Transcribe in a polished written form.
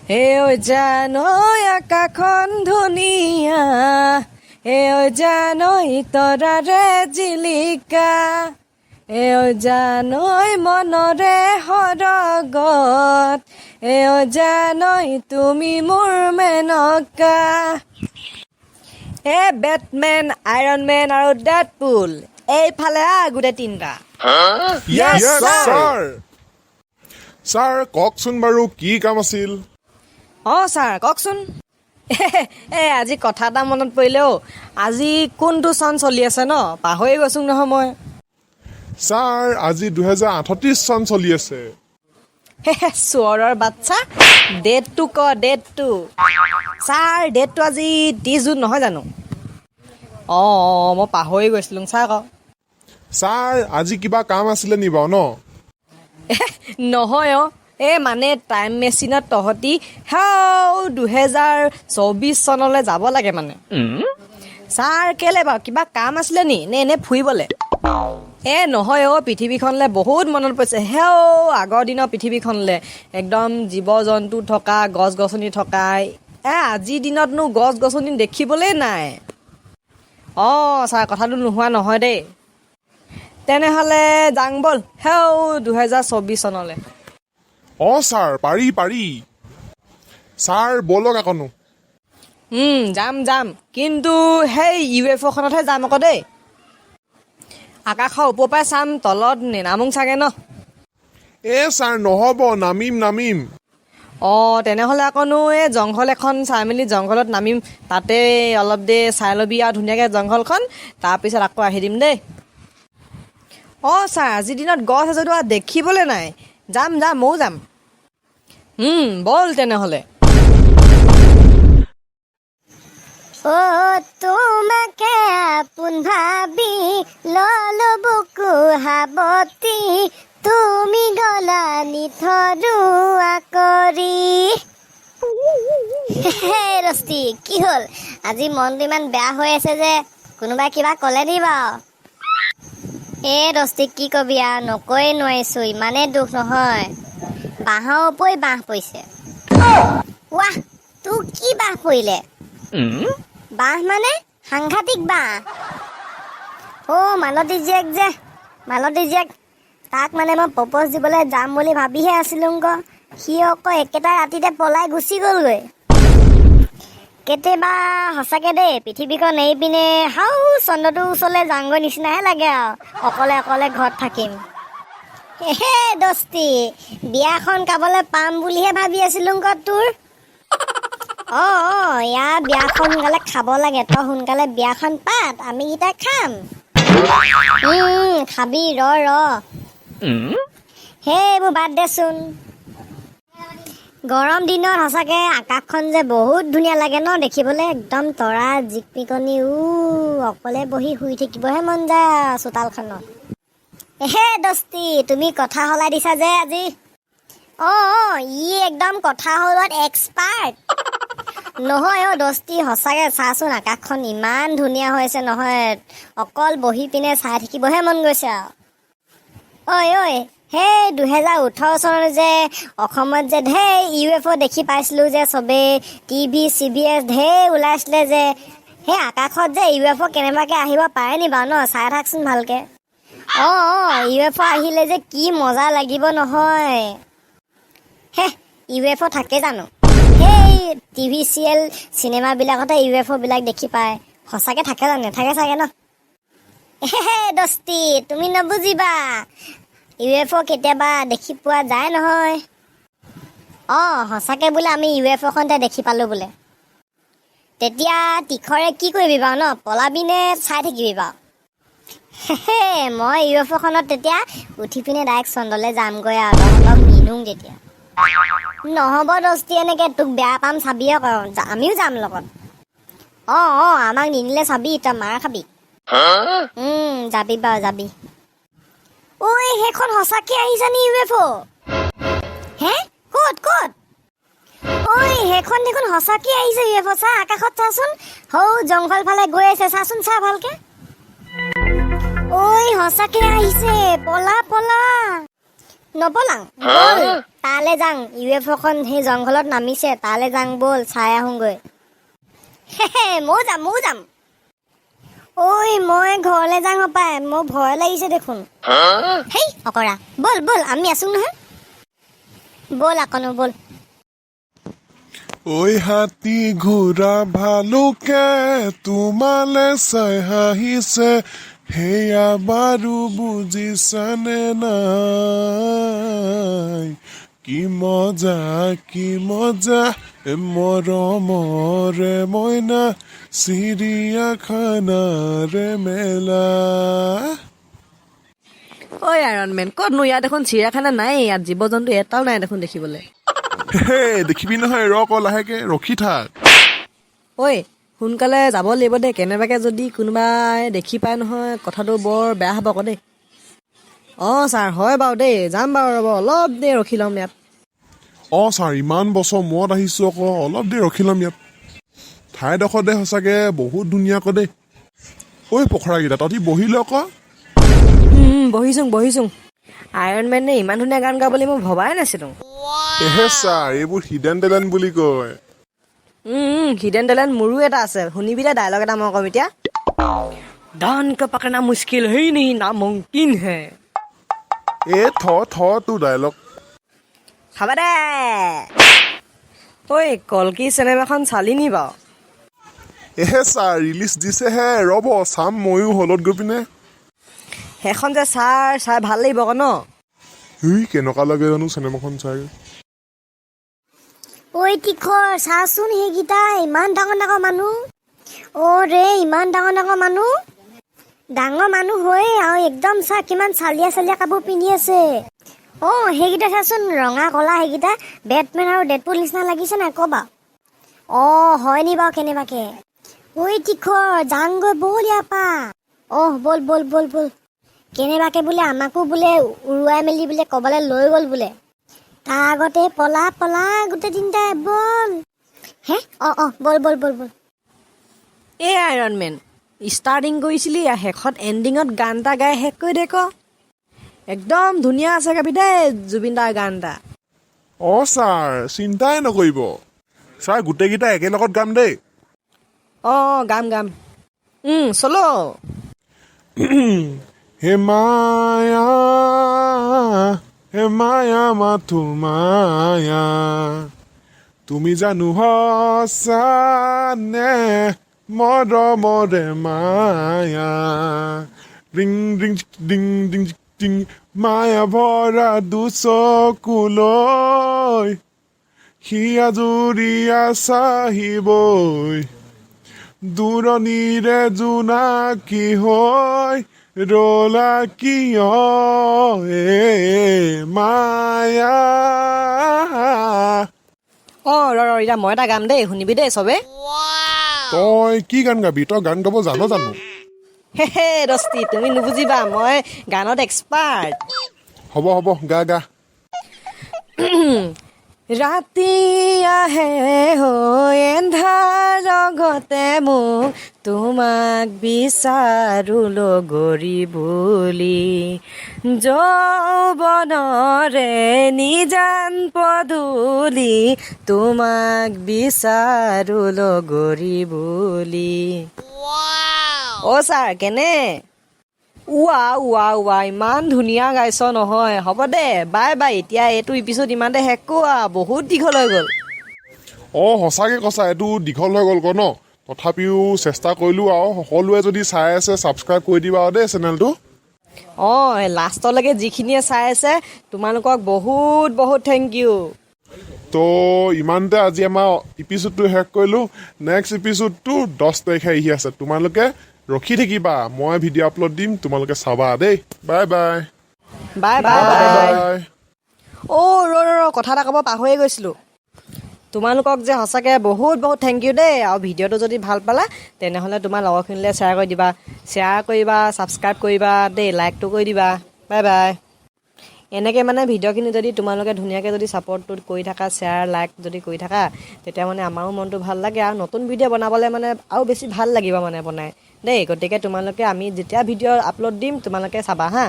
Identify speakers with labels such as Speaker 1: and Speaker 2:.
Speaker 1: ঐ জানৈ আকাশখন ধুনীয়া, ঐ জানৈ তৰাৰে জিলিকা, ঐ জানৈ মনৰে সৰগত, ঐ জানৈ তুমি মোৰ মেনকা। বেটমেন, আইৰন মেন আৰু ডেডপুল এইফালে গোটেই তিনিটা।
Speaker 2: ছাৰ কওকচোন বাৰু কি কাম আছিল?
Speaker 1: ছাৰ কওকচোন। আজি কথা এটা মনত পৰিলে আজি কোনটো চন চলি আছে ন? পাহৰি গৈছো নহয় মই।
Speaker 2: ছাৰ আজি 2038 চন চলি আছে।
Speaker 1: চোৰৰ বাচ্ছা, ডেটটো ক ডেটটো। ছাৰ ডেটটো আজি 30 জুন নহয় জানো? মই পাহৰি গৈছিলো। ছাৰ ক।
Speaker 2: ছাৰ আজি কিবা কাম আছিলে নি বাৰু ন?
Speaker 1: নহয় মানে টাইম মেচিনত তহঁতি 2024 চনলৈ যাব লাগে মানে। ছাৰ কেলে বাৰু কিবা কাম আছিলে নি নে এনে ফুৰিবলে? নহয় পৃথিৱীখনলৈ বহুত মনত পৰিছে। আগৰ দিনৰ পৃথিৱীখনলৈ একদম জীৱ জন্তু থকা, গছ গছনি থকা। আজিৰ দিনতনো গছ গছনি দেখিবলৈ নাই। ছাৰ কথাটো নোহোৱা নহয় দেই। তেনেহ'লে যাং ব'ল 2024 চনলৈ।
Speaker 2: ছাৰ পাৰি। ছাৰ ব'লক আকনো।
Speaker 1: যাম কিন্তু সেই UFO খনতহে যাম আকৌ দেই। আকাশৰ ওপৰৰ পৰাই চাম, তলত নেনামোং চাগে ন?
Speaker 2: ছাৰ নহ'ব, নামিম।
Speaker 1: তেনেহ'লে আকনো এই জংঘল এখন চাই মেলি জংঘলত নামিম। তাতে অলপ দেৰি চাই ল'বি আৰু ধুনীয়াকৈ জংঘলখন, তাৰপিছত আকৌ আহি দিম দেই। ছাৰ আজিৰ দিনত গছ এজোপা দেখিবলৈ নাই। যাম ময়ো যাম। ব'ল তেনেহ'লে।
Speaker 3: তোমাকে আপোন ভাবি ললো বুকু হাবতি, তুমি গলা নিথৰুৱা কৰি। ৰস্তি কি হ'ল? আজি মনটো ইমান বেয়া হৈ আছে যে, কোনোবাই কিবা ক'লে নি বাৰু? ৰস্তি কি কবি আৰু, নকৈ নোৱাৰিছো, ইমানেই দুখ নহয়। বাঁহৰ ওপৰি বাঁহ পৰিছে। ৱাহ, তোৰ কি বাঁহ পৰিলে? বাঁহ মানে সাংঘাতিক বাঁহ। মালতী জীয়েক, তাক মানে মই প্ৰপ'জ দিবলৈ যাম বুলি ভাবিহে আছিলো। সি আকৌ একেটা ৰাতিতে পলাই গুচি গ'লগৈ। কেতিয়াবা সঁচাকে দেই, পৃথিৱীখন এৰি পিনে চন্দ্ৰটোৰ ওচৰলৈ যাংগৈ নিচিনাহে লাগে আৰু, অকলে ঘৰত থাকিম। দস্তি, বিয়াখন খাবলৈ পাম বুলিহে ভাবি আছিলো তোৰ। ইয়াৰ বিয়াখন সোনকালে খাব লাগে। তই সোনকালে বিয়াখন পাত, আমি কেইটা খাম। খাবি ৰ। এইবোৰ বাদ দেচোন। গৰম দিনত সঁচাকে আকাশখন যে বহুত ধুনীয়া লাগে ন দেখিবলৈ, একদম তৰা জিকমিকনি। অকলে বহি শুই থাকিবহে মন যায় চোতালখনত। দস্তি, তুমি কথা সলাই দিছা যে আজি। ই একদম কথা সলোৱাত এক্সপাৰ্ট। নহয় দস্তি, সঁচাকে চাচোন, আকাশখন ইমান ধুনীয়া হৈছে নহয়, অকল বহি পিনে চাই থাকিবহে মন গৈছে আৰু। 2018 চনত যে অসমত যে ঢেৰ UFO দেখি পাইছিলো যে, চবেই টিভি CBS ঢেৰ ওলাইছিলে যে, সেই আকাশত যে UFO কেনেবাকে আহিব পাৰে নি বাৰু ন? চাই থাকচোন ভালকে। UFO আহিলে যে কি মজা লাগিব নহয়। UFO থাকে জানো? সেই টিভি চিৰিয়েল চিনেমাবিলাকতে UFO বিলাক দেখি পায়। সঁচাকে থাকে জানো? নাথাকে চাগে ন? দস্তি, তুমি নবুজিবা, UFO কেতিয়াবা দেখি পোৱা যায় নহয়। সঁচাকে বোলে আমি UFO খনতে দেখি পালো বোলে। তেতিয়া তীখৰে কি কৰিবি বাৰু ন? পলাবি নে চাই থাকিবি বাৰু? মই UFO খনত তেতিয়া উঠি পিনে ডাইৰেক্ট চন্দ্ৰলৈ যামগৈ আৰু তহঁতক নিনোং তেতিয়া। নহ'ব দস্তি, এনেকে তোক বেয়া পাম চাবি আকৌ, আমিও যাম লগত। আমাক নিনিলে চাবি, তই মাৰ খাবি। যাবি বাৰু যাবি। সেইখন সঁচাকে আহিছানি UFO? ক'ত? সেইখন দেখোন সঁচাকে আহিছে UFO। চা আকাশত চাচোন, জংঘল ফালে গৈ আছে, চাচোন চা ভালকে। সঁচাকে আহিছে, পলা। নপলাং, বল তালে যাং UFOখন সেই জংঘলত নামিছে তালে যাং বল চাই আহোঁগৈ ময়ো যাম ঐ মই ঘৰলৈ যাং পাই মোৰ ভয় লাগিছে দেখোন হেই অকৰা বল আমি আছো নহয় বল আকনো বল
Speaker 2: ঐ হাতী ঘোঁৰা ভালুকে তোমালে চাই হাঁহিছে সেয়া বাৰু বুজিছানে নাই কি মজা মৰমৰে মইনা চিৰিয়াখানাৰে মেলা
Speaker 1: ঐ আইৰণ মেন ক'তনো ইয়াত দেখোন চিৰিয়াখানা নাই ইয়াত জীৱ জন্তু এটাও নাই দেখোন দেখিবলৈ
Speaker 2: হে দেখিবি নহয় লাহেকে ৰখি থাক
Speaker 1: ঐ সোনকালে যাব লাগিব দেই কেনেবাকে যদি কোনোবাই দেখি পায় নহয় কথাটো বৰ বেয়া হ'ব আকৌ দেই ছাৰ হয় বাৰু দেই যাম বাৰু ৰ'ব অলপ দেৰি ৰখি ল'ম ইয়াত
Speaker 2: ছাৰ ইমান বছৰ মূৰত আহিছোঁ আকৌ অলপ দেৰি ৰখি ল'ম ইয়াত ঠাইডোখৰ দে সঁচাকে বহুত ধুনীয়া আকৌ দেই ঐ পখৰাকেইটা তহঁতি বহিল আকৌ
Speaker 1: বহিছোং আইৰণ মেনে ইমান ধুনীয়া গান গাব বুলি মই ভবাই নাছিলোঁ
Speaker 2: ছাৰ এইবোৰ হিডেন টেলেণ্ট বুলি কয়
Speaker 1: হিডেন টেলেণ্ট মোৰো এটা আছে শুনিবি দে ডাইলগ এটা মই ক'ম এতিয়া ডান কা পকড়না মুস্কিল হে नहीं नामुमकिन है
Speaker 2: থ তোৰ ডাইলগ
Speaker 1: খাবা দে ঐ কলকি চিনেমাখন চালি নি বাৰু
Speaker 2: ছাৰ ৰিলিজ দিছেহে ৰ'ব চাম ময়ো হলত গৈ পিনে
Speaker 1: সেইখন যে চাই ভাল লাগিব আকৌ ন
Speaker 2: কেনেকুৱা লাগে জানো চিনেমাখন চাই
Speaker 3: ঐ টিখৰ চাচোন সেইকেইটা ইমান ডাঙৰ মানুহ ৰে ইমান ডাঙৰ মানুহ হৈয়ে আৰু একদম চা কিমান চালিয়া কাপোৰ পিন্ধি আছে সেইকেইটা চাচোন ৰঙা কলা সেইকেইটা বেটমেন আৰু ডেডপুল নিচিনা লাগিছে নাই ক'বা হয় নি বাৰু কেনেবাকে ঐ টিখৰ যাংগৈ বল ইয়াৰ পৰা বল কেনেবাকে বোলে আমাকো বোলে উৰুৱাই মেলি বোলে ক'বলৈ লৈ গ'ল বোলে তাৰ আগতে পলা গোটেই তিনিটাই বল বল
Speaker 1: এই আইৰণ মেন ষ্টাৰ্টিং কৰিছিলি শেষত এণ্ডিঙত গান এটা গাই শেষ কৰি দে ক একদম ধুনীয়া আছে গাবি দেই জুবিন দাৰ গান এটা
Speaker 2: ছাৰ চিন্তাই নকৰিব ছাৰ গোটেইকেইটা একেলগত গাম দেই
Speaker 1: গাম চলো
Speaker 2: হে মায়া মাথো মায়া তুমি জানো সঁচানে মৰমৰে মায়া ring ring ding ding ding মায়া ভৰা দুচকুলৈ হিয়া জুৰিয়া চাহিবই দূৰণিৰে জোনাকী হৈ ৰলা কিয় মায়া
Speaker 1: এতিয়া মই এটা গাম দেই শুনিবি দেই চবে
Speaker 2: তই কি গান গাবি তই গান গাব জানো
Speaker 1: হে দস্তি তুমি নুবুজিবা মই গানত এক্সপাৰ্ট
Speaker 2: হ'ব গা
Speaker 1: ৰাতি আহে হৈ এন্ধাৰ লগতে মোক তোমাক বিচাৰো লগৰী বুলি যৌৱনৰে নিজান পদূলি তোমাক বিচাৰো লগৰী বুলি ছাৰ কেনে ৱা ইমান ধুনীয়া গাইছ নহয় হ'ব দে বাই এতিয়া এইটো এপিছড ইমানতে শেষ কৰোঁ বহুত দীঘল হৈ গ'ল
Speaker 2: সঁচাকে কৈছা এইটো দীঘল হৈ গ'ল ন তথাপিও চেষ্টা কৰিলোঁ আৰু সকলোৱে যদি চাই আছে ছাবস্ক্ৰাইব কৰি দিবা দেই চেনেলটো
Speaker 1: লাষ্টলৈকে যিখিনিয়ে চাই আছে তোমালোকক বহুত থেংক ইউ
Speaker 2: তো ইমানতে আজি আমাৰ এপিছডটো শেষ কৰিলোঁ নেক্সট এপিছডটো 10 তাৰিখে আহি আছে তোমালোকে ৰখি থাকিবা মই ভিডিঅ' আপলোড দিম তোমালোকে চাবা দেই বাই
Speaker 1: কথা এটা ক'ব পাহৰিয়ে গৈছিলোঁ তোমালোকক যে সঁচাকৈ বহুত থেংক ইউ দেই আৰু ভিডিঅ'টো যদি ভাল পালা তেনেহ'লে তোমাৰ লগৰখিনিলৈ শ্বেয়াৰ কৰিবা ছাবস্ক্ৰাইব কৰিবা দেই লাইকটো কৰি দিবা বাই এনেকৈ মানে ভিডিঅ'খিনি যদি তোমালোকে ধুনীয়াকৈ যদি ছাপৰ্টটো কৰি থাকা শ্বেয়াৰ লাইক যদি কৰি থাকা তেতিয়া মানে আমাৰো মনটো ভাল লাগে আৰু নতুন ভিডিঅ' বনাবলৈ মানে আৰু বেছি ভাল লাগিব মানে বনাই দেই গতিকে তোমালোকে আমি যেতিয়া ভিডিঅ' আপলোড দিম তোমালোকে চাবা হা